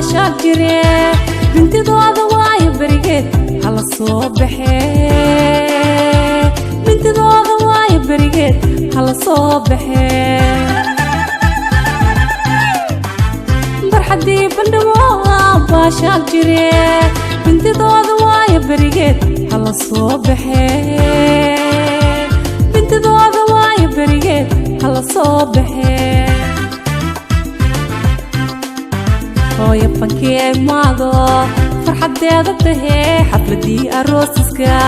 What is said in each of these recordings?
baashaal jire bintidooda waayo berigeed hala soo baxee bintidooda waayo berigeed hala soo baxee barxadii bandhawo baashaal jire bintidooda waayo berigeed hala soo baxee bintidooda waayo berigeed hala soo baxee hooyo fankii ay maado farxadeeda tahee xafladii aroosiska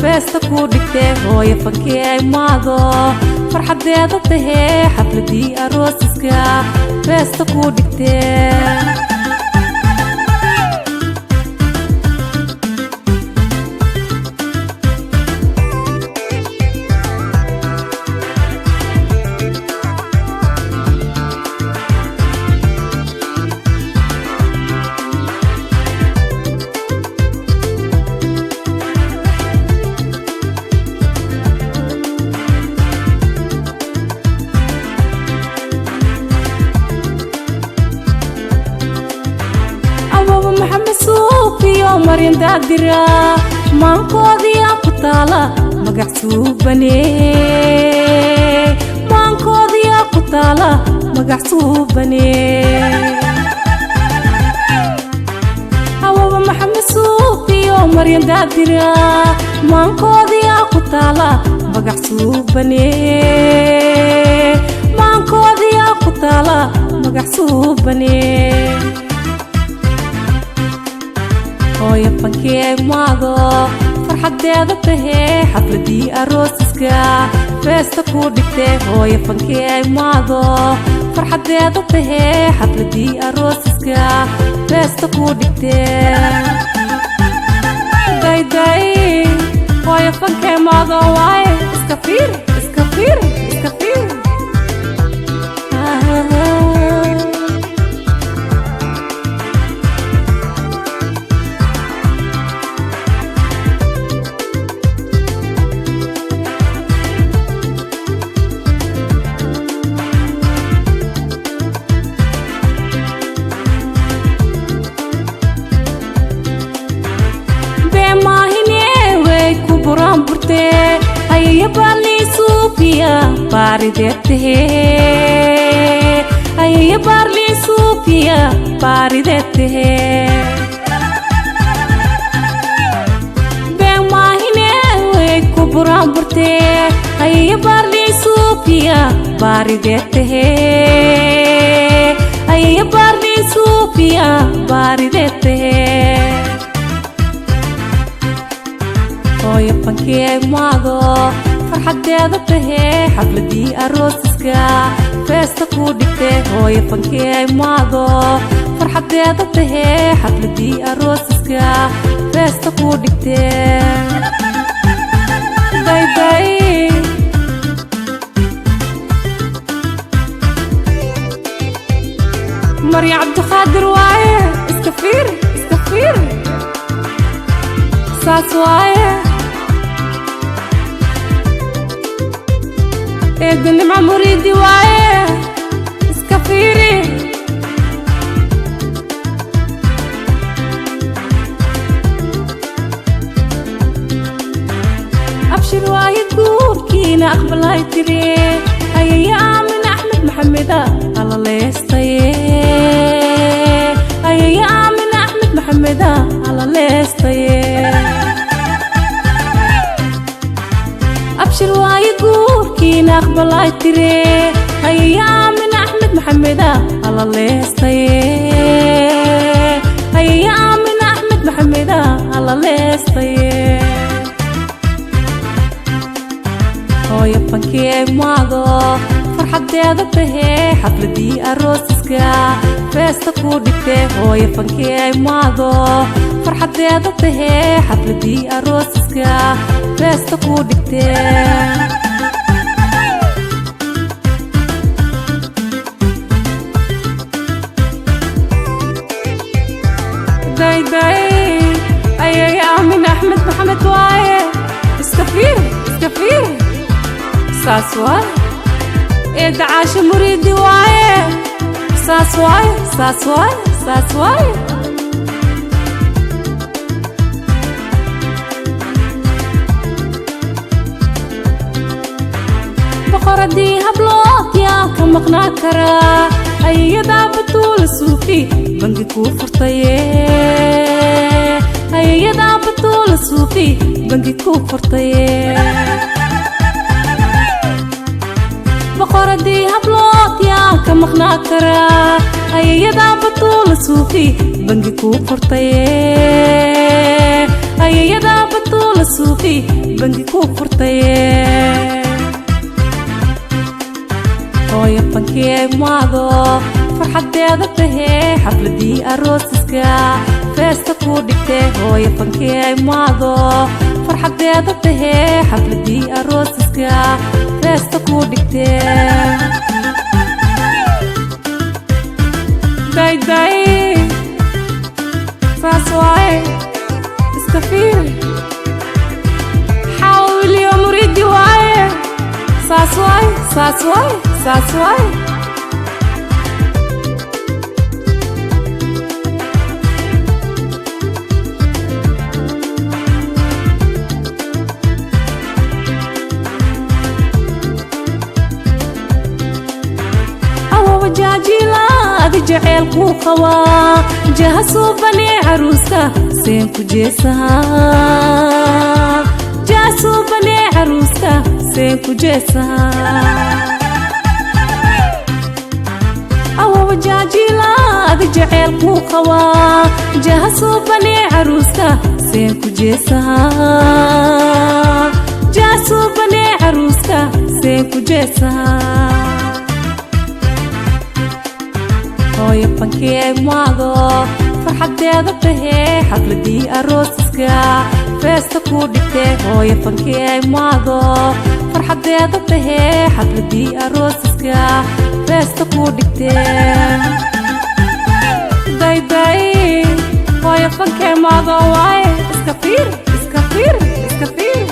feesta ku dhigtee hooyo fankii ay maado farxadeeda tahee xafladii aroosiska feesta ku dhigtee مريم دادرة مانكودي أقطالة مقعسوبني مانكودي أقطالة مقعسوبني أبو محمد صوفي ومريم دادرة مانكودي أقطالة مقعسوبني مانكودي أقطالة مقعسوبني hooyo fankii ay maado farxadeeda tahee xafladii aroosiska feesta ku dhigtee hooyo fankii ay maado farxadeeda tahee xafladii aroosiska feesta ku dhigtee dayday hooyo fankii ay maado waaye iska fiir iska fiir iska fiir أي بالي صوفيا باردته أي بالي صوفيا باردته بما هنا وكبران برته أي بالي صوفيا باردته أي بالي صوفيا باردته hooyo fankii ay maado farxadeeda tahee xafladii aroosiska feesta ku dhigtee hooyo fankii ay maado farxadeeda tahee xafladii aroosiska feesta ku dhigtee dayday مريم عبد القادر waaye iska fiir iska fiir saas waaye إدني مع مريدي وايه اسكفيري أبشر وايد كوركينا أقبل هاي تري أيام من أحمد محمدة على الله يستيه أيام من أحمد محمدة على الله يستيه أبشر وايد كوركينا أقبل هاي تري أيام من أحمد محمدة على الله يستيه أيام من أحمد محمدة على الله يستيه hooyo fankii ay maado farxadeeda tahee xafladii aroosiska feesta ku dhigtee hooyo fankii ay maado farxadeeda tahee xafladii aroosiska feesta ku dhigtee داي أي من أحمد محمد وايه اسكفير ساسواي إدعاش مريدي وايه ساسواي ساسواي بقردي هبلوك يا كمقنا كرا أيدا بطول السوفي بنجي كوفرطيه أيدا بطول السوفي بنجي كوفرطيه بقردي هبلوك يا كمقنا كرا أيدا بطول السوفي بنجي كوفرطيه أيدا بطول السوفي بنجي كوفرطيه hooyo fankee maado farxadeeda tahee xafladii aroosiska feesta ku dhigtee hooyo fankee maado farxadeeda tahee xafladii aroosiska feesta ku dhigtee day day saas waaye iska fiiri xaawil iyo muridi waaye saas waaye saas waaye ساسواي أو وجاجيلا دي جعيل قوقوا جهسوا بني عروسة سينكو جيسها جهسوا بني عروسة سينكو جيسها وجاجيلا دي جعيل قوقوا جهسوا بني عروسة سينكو جيسها جهسوا بني عروسة سينكو جيسها hooyo fankee maado farxadeeda tahee xafladii aroosiska feesta ku dhigtee hooyo fankee maado farxadeeda tahee xafladii aroosiska feesta ku dhigtee day day hooyo fankee maado waaye iska fiir iska fiir iska fiir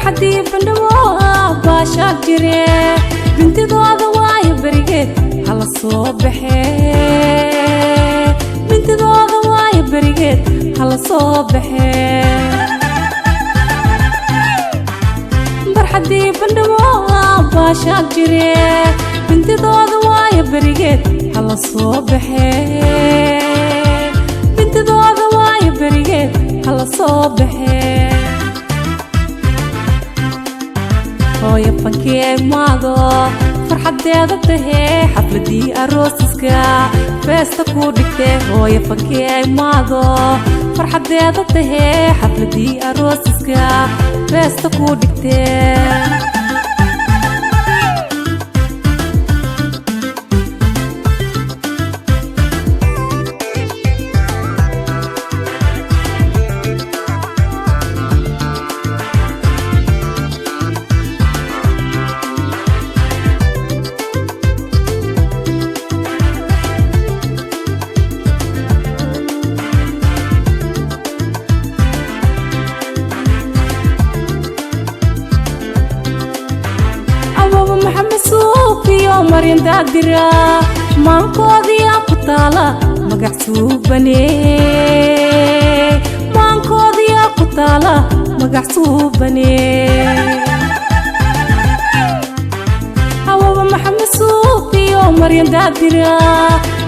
حدي بندوا باشا جري بنتي ضاضة واي بريقت على الصبح بنتي ضاضة واي بريقت على الصبح برحدي بندوا باشا جري بنتي ضاضة واي بريقت على الصبح بنتي ضاضة واي بريقت على الصبح hooyo fankee maado farxadeeda tahee xafladii aroosiska feesta ku dhigtee hooyo fankee maado farxadeeda tahee xafladii aroosiska feesta ku dhigtee مريم دادرة مانكودي أقطالة مقعسوب بني مانكودي أقطالة مقعسوب بني أوه محمد صوفي مريم دادرة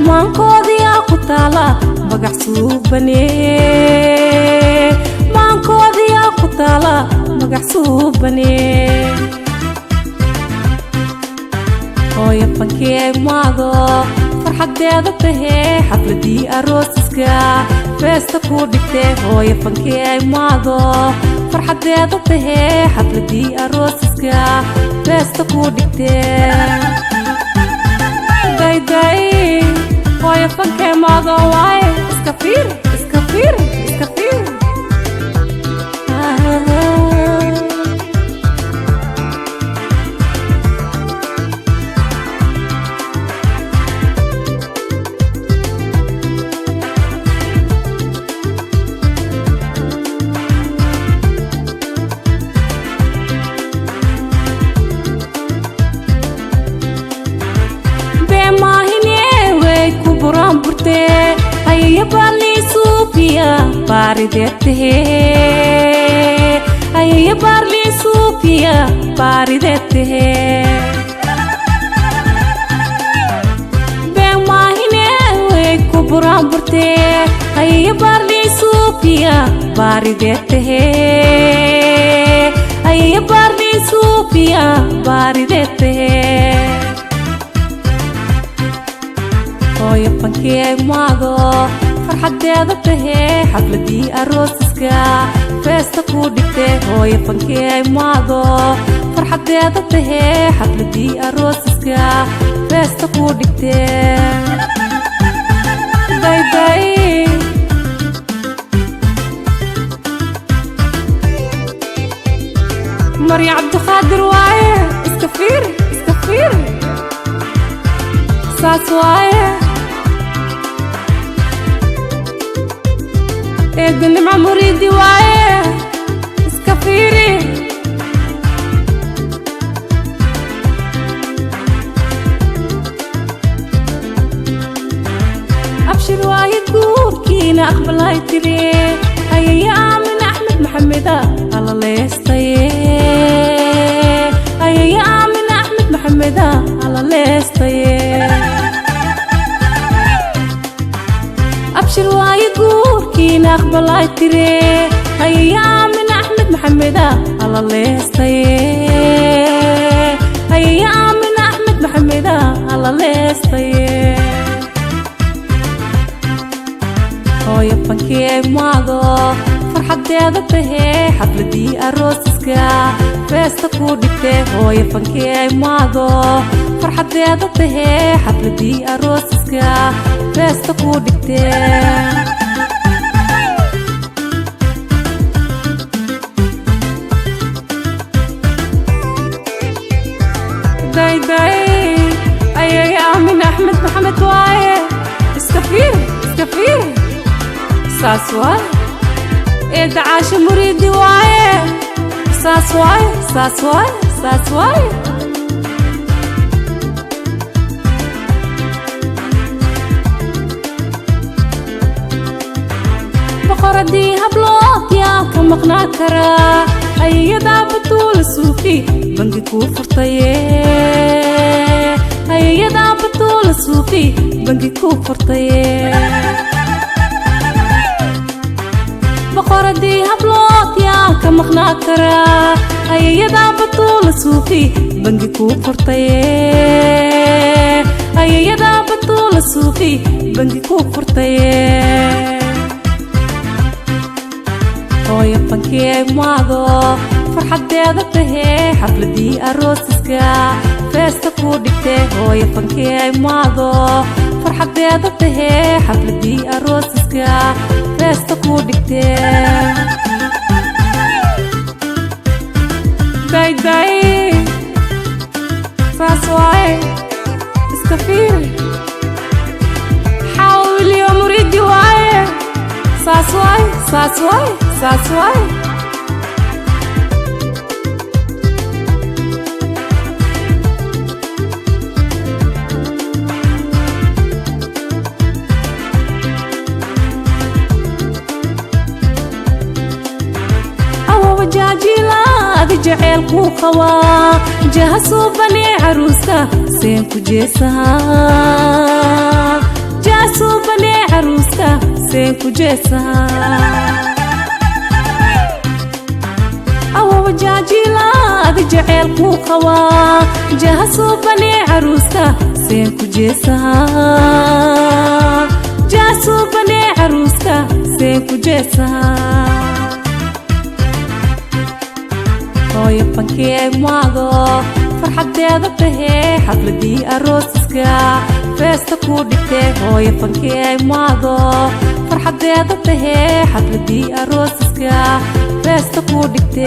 مانكودي أقطالة مقعسوب بني مانكودي أقطالة مقعسوب بني hooyo fankeeg maago farxadeeda tahee xafladii arooska feesta ku dhigtee hooyo fankeeg maago farxadeeda tahee xafladii arooska feesta ku dhigtee day hooyo fankeeg maago waaye iska fiir Ayya barli Sofia paridete Ayya barli Sofia paridete Ben mahine we kuburam burte Ayya barli Sofia paridete Ayya barli Sofia paridete hooyo fankeeg maago farxadeeda tahee xafladii arooska feesta ku dhigtee hooyo fankeeg maago farxadeeda tahee xafladii arooska feesta ku dhigtee day marya cabdiqaadir waaye iska fiir saas waaye eednimca muriidi waaye iska fiiri abshir waaye guurkiina aqbalay tiri ayaya aamin axmed maxameda alla leestaye ayaya aamin axmed maxameda alla leestaye abshir waaye guurkiina aqbalay tiri ayaya aamin axmed maxameda alla leestaye ayaya aamin axmed maxameda alla leestaye hooyo fankeeg maago farxadeeda tahee xafladii arooska feesta ku dhigtee hooyo fankeeg maago farxadeeda tahee xafladii arooska feesta ku dhigtee day ayaya aamin axmed maxamed waaye iska fiir saas waaye eedda caasho muriidi waaye saas waaye boqoradii hablood yaa ka maqnaa karaa ayayadaa batuula suufi bangi kuu furtaye ayayadaa batuula suufi bangi kuu furtaye boqoradii hablood yaa ka maqnaa karaa ayayadaa batuula suufi bangi kuu furtaye ayayadaa batuula suufi bangi kuu furtaye hooyo fankeeg maago farxadeeda tahee xafladii arooska feesta ku dhigtee hooyo fankeeg maago farxadeeda tahee xafladii arooska feesta ku dhigtee day saas waaye iska fiiri xawiliyo muriidi waaye saas waaye jaajilaadi jaceelkuu qabaa jaha suubanee caruuska seen ku jeesahaa jaha suubanee caruuska seen ku jeesahaa وجاجيلاد جعيلكو قوا جهسو بني عروسكا سين كجيسها جهسو بني عروسكا سين كجيسها هوي فانكي ماغو فرحديدا تهي حفلدي أروسكا فيستا كوديكتي هوي فانكي ماغو فرحديدا تهي حفلدي أروسكا فيستا كوديكتي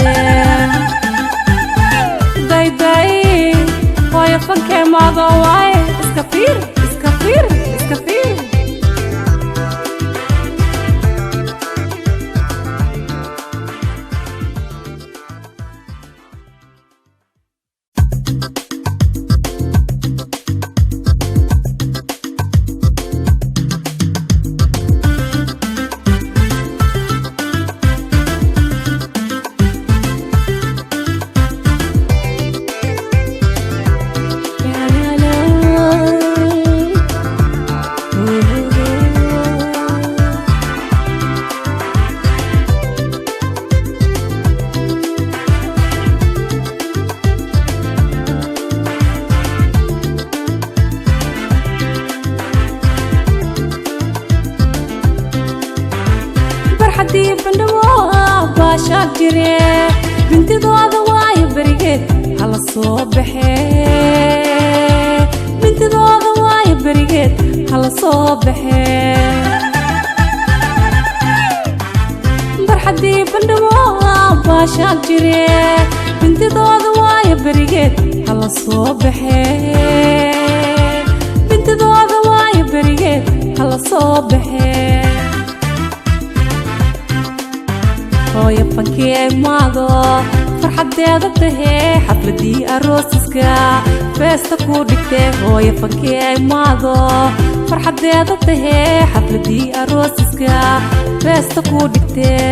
داي داي هوي فانكي ماغو واي اسكافير اسكافير اسكافير حدي بندوا باشا جري بنتي ضاض واي بريقت على الصبح بنتي ضاض واي بريقت على الصبح برحدي بندوا باشا جري بنتي ضاض واي بريقت على الصبح بنتي ضاض واي بريقت على الصبح هوي فانكي ماغو فرحديدا تهي حفلدي أروسكا فيستا كوديكتي هوي فانكي ماغو فرحديدا تهي حفلدي أروسكا فيستا كوديكتي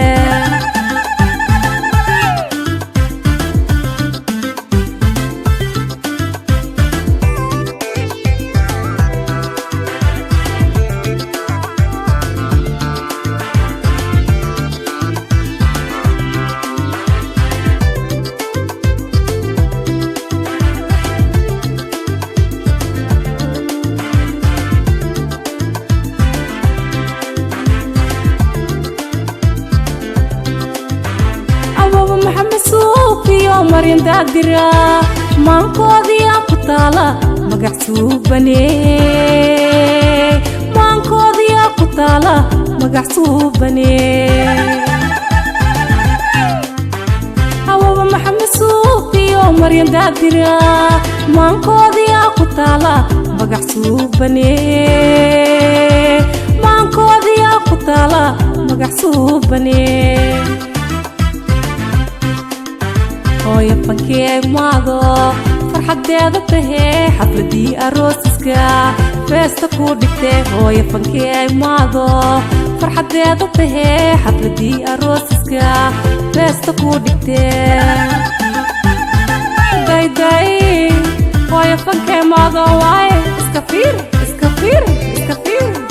مريم دادرا مانكودي أقطالا مقحسوبني مانكودي أقطالا مقحسوبني أبو محمد صوفي ومريم دادرا مانكودي أقطالا مقحسوبني مانكودي أقطالا مقحسوبني هوي فانكي ماغو فرحديدا تهي حفلدي أروسكا فيستا كوديكتي هوي فانكي ماغو فرحديدا تهي حفلدي أروسكا فيستا كوديكتي داي داي هوي فانكي ماغو واي اسكافير اسكافير اسكافير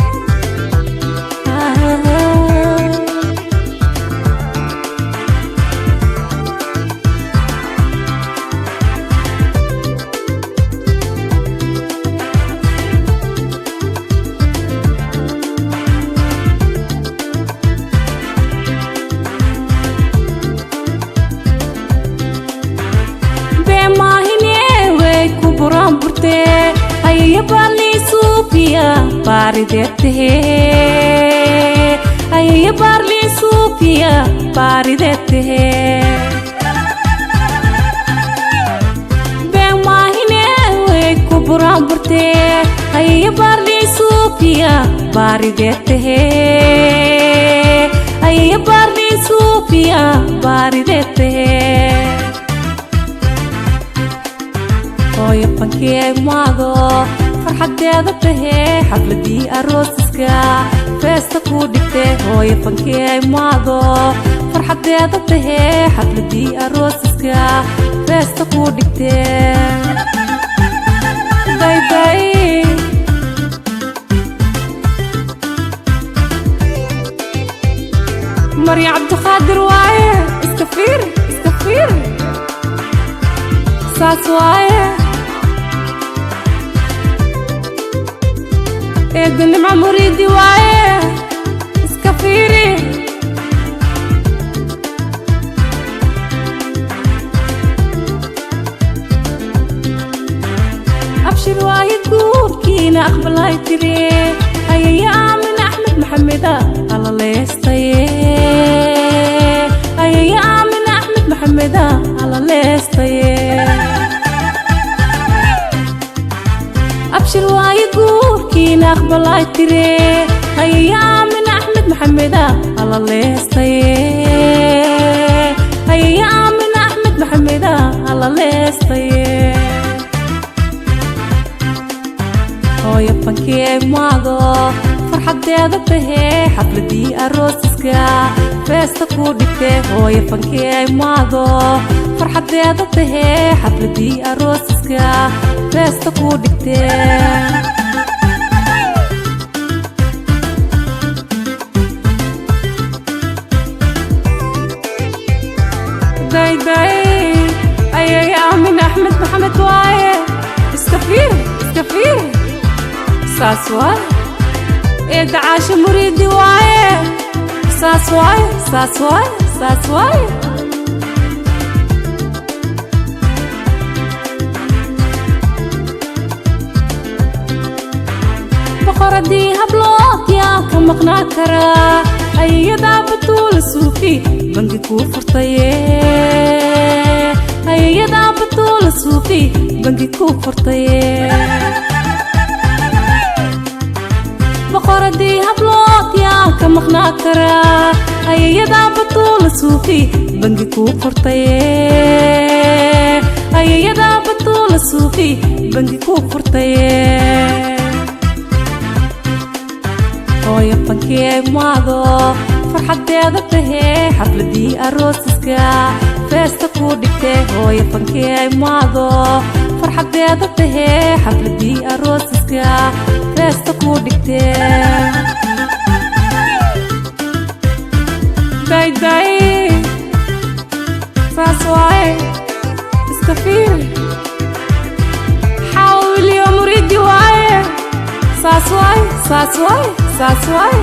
أي بالي صوفيا باردته أي بالي صوفيا باردته بما هنا وكبران برته أي بالي صوفيا باردته أي بالي صوفيا باردته هوي فانكي ماغو فرحديدا تهي حفلدي أروسكا فيستا كوديكتي هوي فانكي ماغو فرحديدا تهي حفلدي أروسكا فيستا كوديكتي داي داي مريم عبد القادر واعي اسكفير اسكفير iskafir saaswaye eedni mamuridi waaye iskafiri abshir waaye guurkiina aqbalay tiri ayaya aamin axmed maxameda alla leestaye ayaya aamin axmed maxameda alla leestaye abshir waaye guurkiina aqbalay tiri ayaya aamin axmed maxameda alla leestaye ayaya aamin axmed maxameda alla leestaye hooyo fankee maado farxadeeda tahee xafladii aroosiska feesta ku dhigtee hooyo fankee maado farxadeeda tahee xafladii aroosiska feesta ku dhigtee day day ayay aamin axmed maxamed waaye iskafir iskafir saaswaay eeda caasha muriidi waaye saaswaay saaswaay saaswaay boqoradii hablood yaa ka maqnaa karaa ayayadaa batuula suufi bangi kuu furtaye ayayadaa batuula suufi bangi kuu furtaye boqoradii hablood yaa ka maqnaa karaa ayayadaa batuula suufi bangi kuu furtaye ayayadaa batuula suufi bangi kuu furtaye hooyo fankee maado farxadeeda tahee xafladii aroosiska feesta ku dhigtee hooyo fankee maado farxadeeda tahee xafladii aroosiska feesta ku dhigtee day day saaswaay iskafir xawiliyo muridi waaye saaswaay saaswaay saaswaay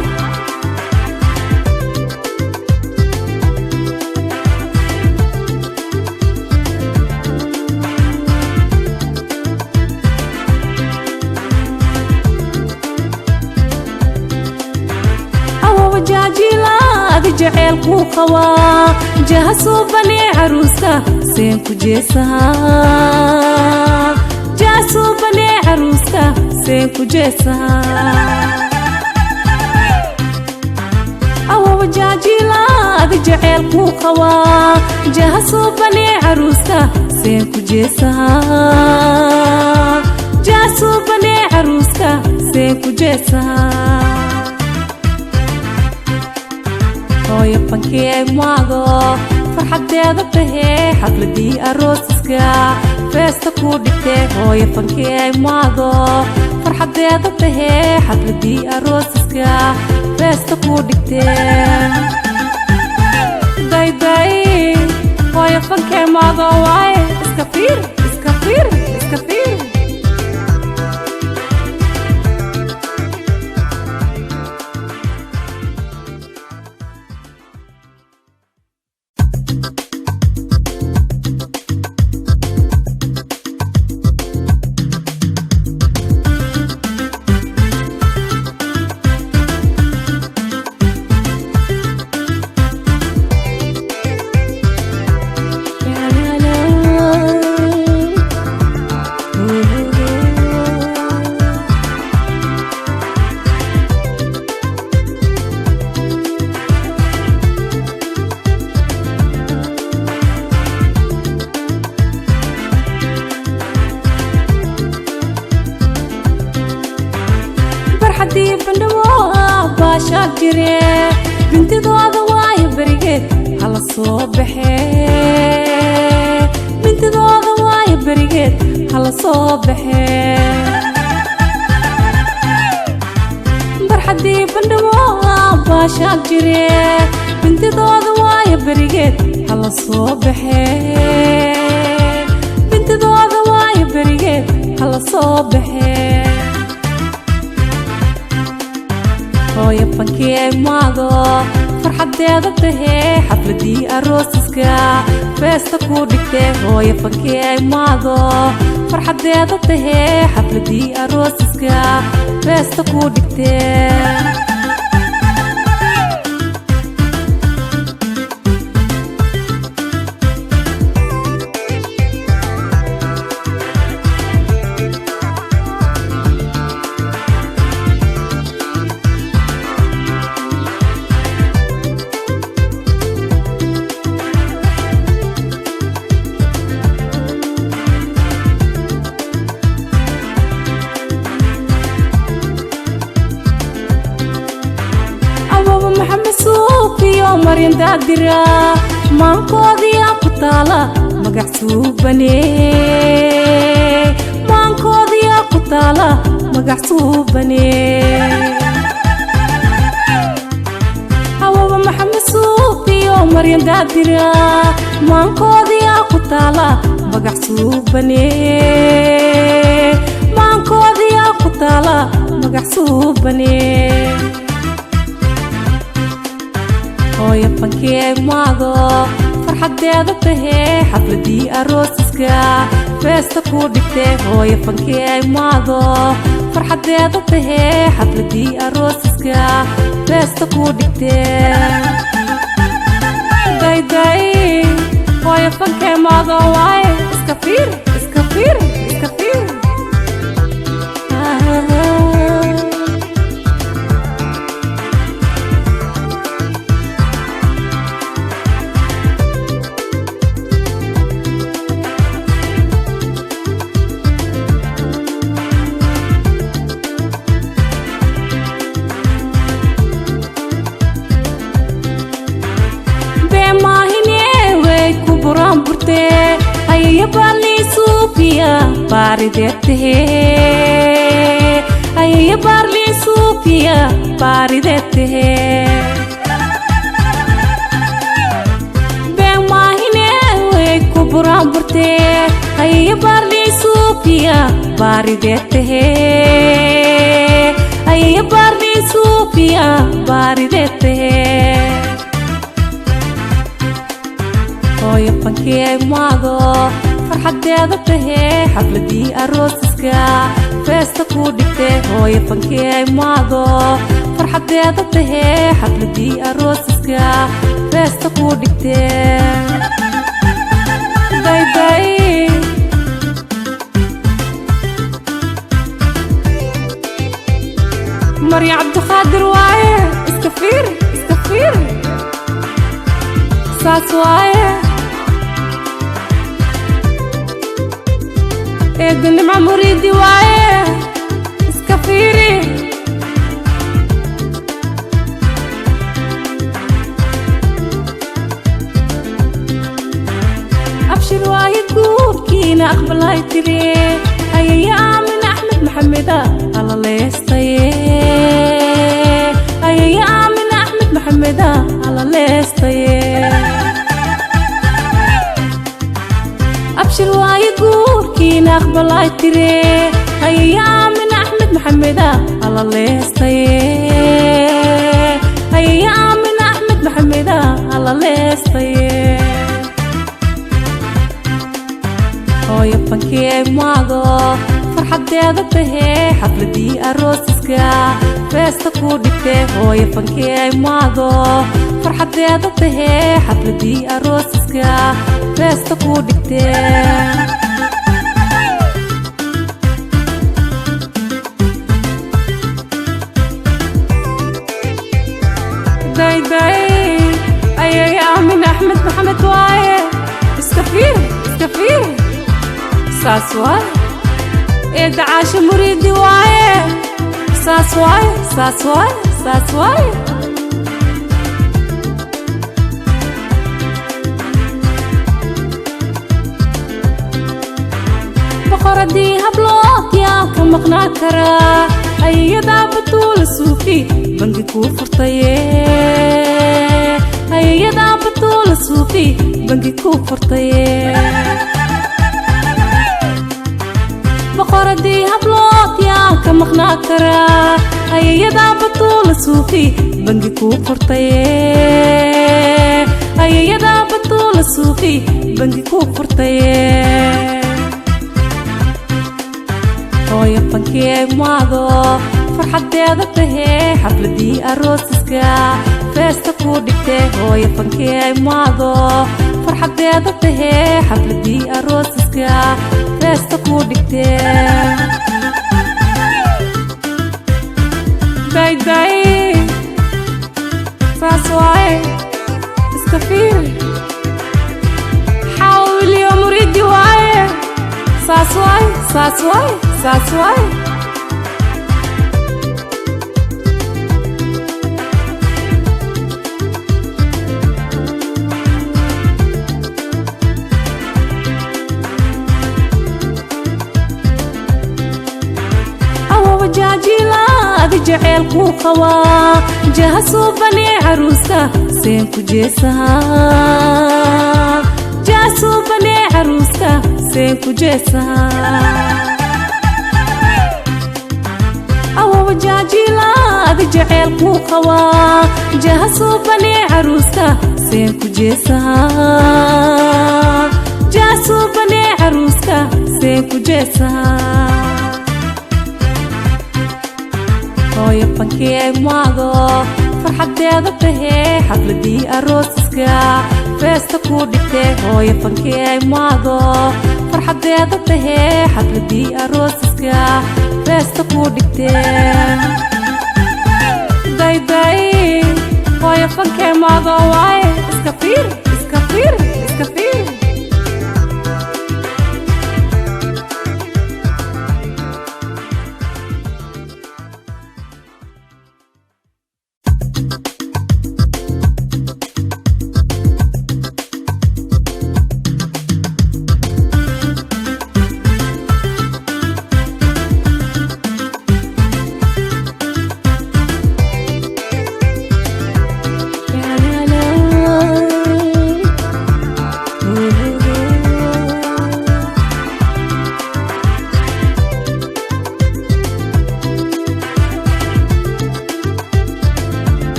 jaajilad jacayl ku qaba jahasu bani aruuska seen ku jeesaha jahasu bani aruuska seen ku jeesaha awo jaajilad jacayl ku qaba jahasu bani aruuska seen ku jeesaha jahasu bani aruuska seen ku jeesaha hooyo fankee maado farxadeeda tahee xafladii aroosiska feesta ku dhigtee hooyo fankee maado farxadeeda tahee xafladii aroosiska feesta ku dhigtee day day hooyo fankee maado waaye iskafir iskafir iskafir haddii bandhawo baashaad jire bintidooda waayo berigeed hala soo baxee bintidooda waayo berigeed hala soo baxee barxaddii bandhawo baashaad jire bintidooda waayo berigeed hala soo baxee bintidooda waayo berigeed hala soo baxee hooyo fankii ay maado farxadeeda tahee xafladii aroosiska feesta ku dhigtee hooyo fankii ay maado farxadeeda tahee xafladii aroosiska feesta ku dhigtee مريم دادرة مانكودي أقطالة مقعسوبني مانكودي أقطالة مقعسوبني أوه محمد سوقي مريم دادرة مانكودي أقطالة مقعسوبني مانكودي أقطالة مقعسوبني hooyo fankii ay maado farxadeeda tahee xafladii aroosiska feesta ku dhigtee hooyo fankii ay maado farxadeeda tahee xafladii aroosiska feesta ku dhigtee dayday hooyo fankii maado waaye iska fiir iska fiir iska fiir ayaya barli suufiya baridete ayaya barli suufiya baridete ben mahine we kuburan burte ayaya barli suufiya baridete ayaya barli suufiya baridete hooyo fankii ay maado farxadeeda tahee xafladii aroosiska feesta ku dhigtee hooyo fankii ay maado farxadeeda tahee xafladii aroosiska feesta ku dhigtee dayday مريم عبد القادر waaye iska fiir iska fiir saas waaye eedna mamuridi waaye iska fiiri abshir waaye guurkiina aqbalay tiri ayaya aamin axmed maxameda alla leestaye ayaya aamin axmed maxameda alla leestaye abshir waaye guurkiina aqbalay tiri ayaya aamin axmed maxameda alla leestaye ayaya aamin axmed maxameda alla leestaye hooyo fankii ay maado farxadeeda tahee xafladii aroosiska feesta ku dhigtee hooyo fankii ay maado farxadeeda tahee xafladii aroosiska feesta ku dhigtee dayday ayaya aamin axmed maxamed waaye iska fiir iska fiir saas waaye eedda caasho muriidi waaye saas waaye saas waaye saas waaye boqoradii hablood yaa ka maqnaan karaa ayayadaa batuula suufi bangi kuu furtaye ayayadaa batuula suufi suufi bangi ku furtay boqoradii hablood yaa ka maqnaa karaa ayayada batuula suufi bangi ku furtay ayayada batuula suufi bangi ku furtay hooyo fankee maado farxadeeda tahee xafladii arooska feesta ku dhigtay hooyo fankee maado farxadeeda tahee xafladii arooska feesta ku dhigtay day saas waaye iska fiiri xaawil iyo muridi waaye saas waaye saas waaye saas waaye جعل قوقوا جهسوا بني عروسة سين كجيسها جهسوا بني عروسة سين كجيسها أو وجاجيلا جعل قوقوا جهسوا بني عروسة سين كجيسها جهسوا بني عروسة سين كجيسها hooyo fankee maado farxadeeda tahee xafladii arooska feesta ku dhigtay hooyo fankee maado farxadeeda tahee xafladii arooska feesta ku dhigtay day hooyo fankee maado waaye iska fiir iska fiir iska fiir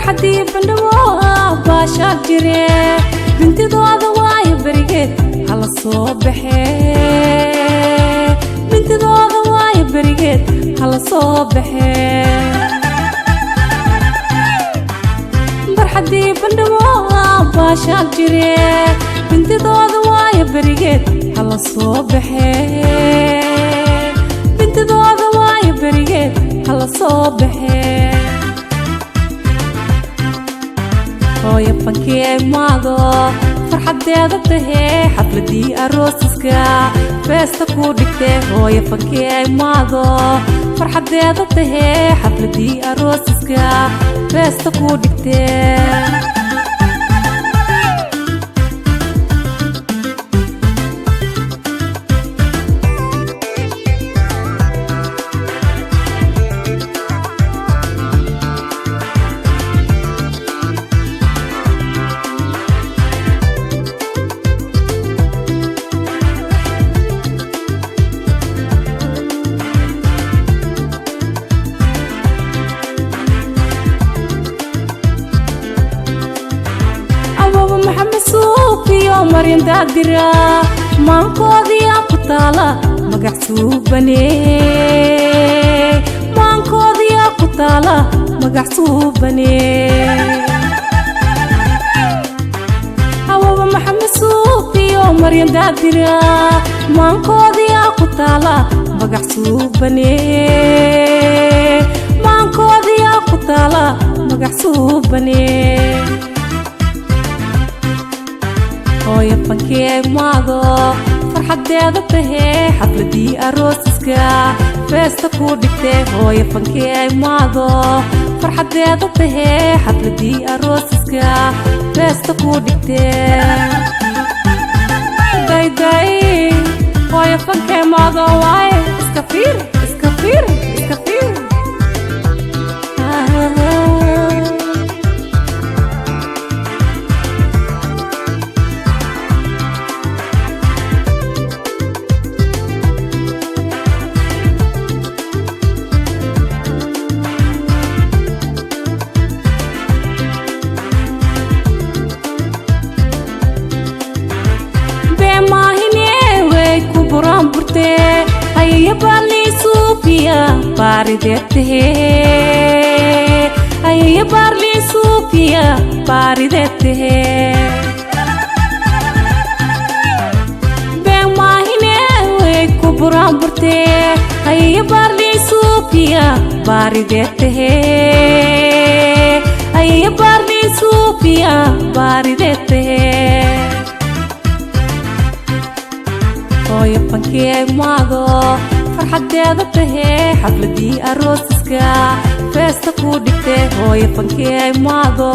حدي بندوها باشا جري بنتي ضوضة واي بريقت على الصبح بنتي ضوضة واي بريقت على الصبح برحدي بندوها باشا جري بنتي ضوضة واي بريقت على الصبح بنتي ضوضة واي بريقت على الصبح hooyo fankee maado farxadeeda tahee xafladii arooska feesta ku dhigtay hooyo fankee maado farxadeeda tahee xafladii arooska feesta ku dhigtay مريم دادرة مانكودي أقطالة مقعسوبني مانكودي أقطالة مقعسوبني هوا محمد صوفي ومريم دادرة مانكودي أقطالة مقعسوبني مانكودي أقطالة مقعسوبني hooyo fankee maado farxadeeda tahee xafladii arooska feesta ku dhigtay hooyo fankee maado farxadeeda tahee xafladii arooska feesta ku dhigtay day hooyo fankee maado waaye iska fiir باردته أي بارلي صوفيا باردته بما هنا وكبران برته أي بارلي صوفيا باردته أي بارلي صوفيا باردته hooyo fankee maado farxadeeda tahee xafladii arooska feesta ku dhigtay hooyo fankee maado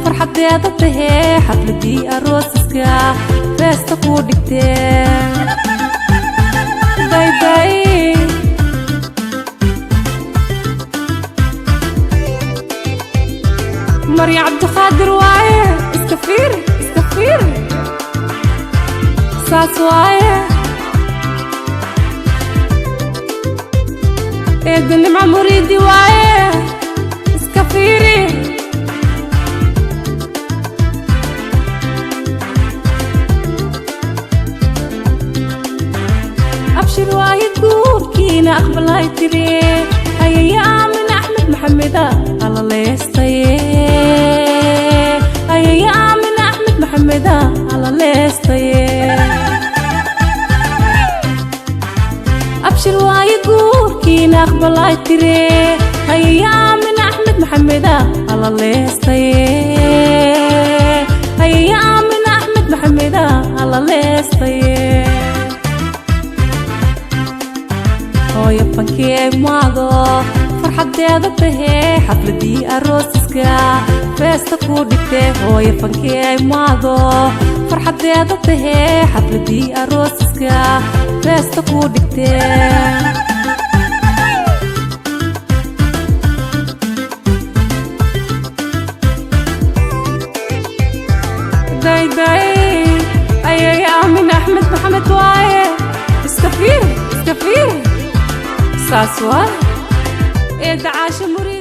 farxadeeda tahee xafladii arooska feesta ku dhigtay bye bye مريم عبد القادر وايه استغفر ساس وايه إدني مع مريدي وايه اسكفيري أبشر وايه كوركينا أقبل هاي تري هيا يا من أحمد محمدة على الله يستيه هيا يا من أحمد محمدة على الله يستيه أبشر واي قوركينا أقبل هاي تري هيا من أحمد محمدة على الله يستيه هيا من أحمد محمدة على الله يستيه hooyo fankee maado farxadeeda tahee xafladii arooska feesta ku dhigtay hooyo fankee maado farxadeeda tahee xafladii arooska feesta ku dhigtay داي داي يا من أحمد محمد وايه استغفر ساسوا إدعاش مريد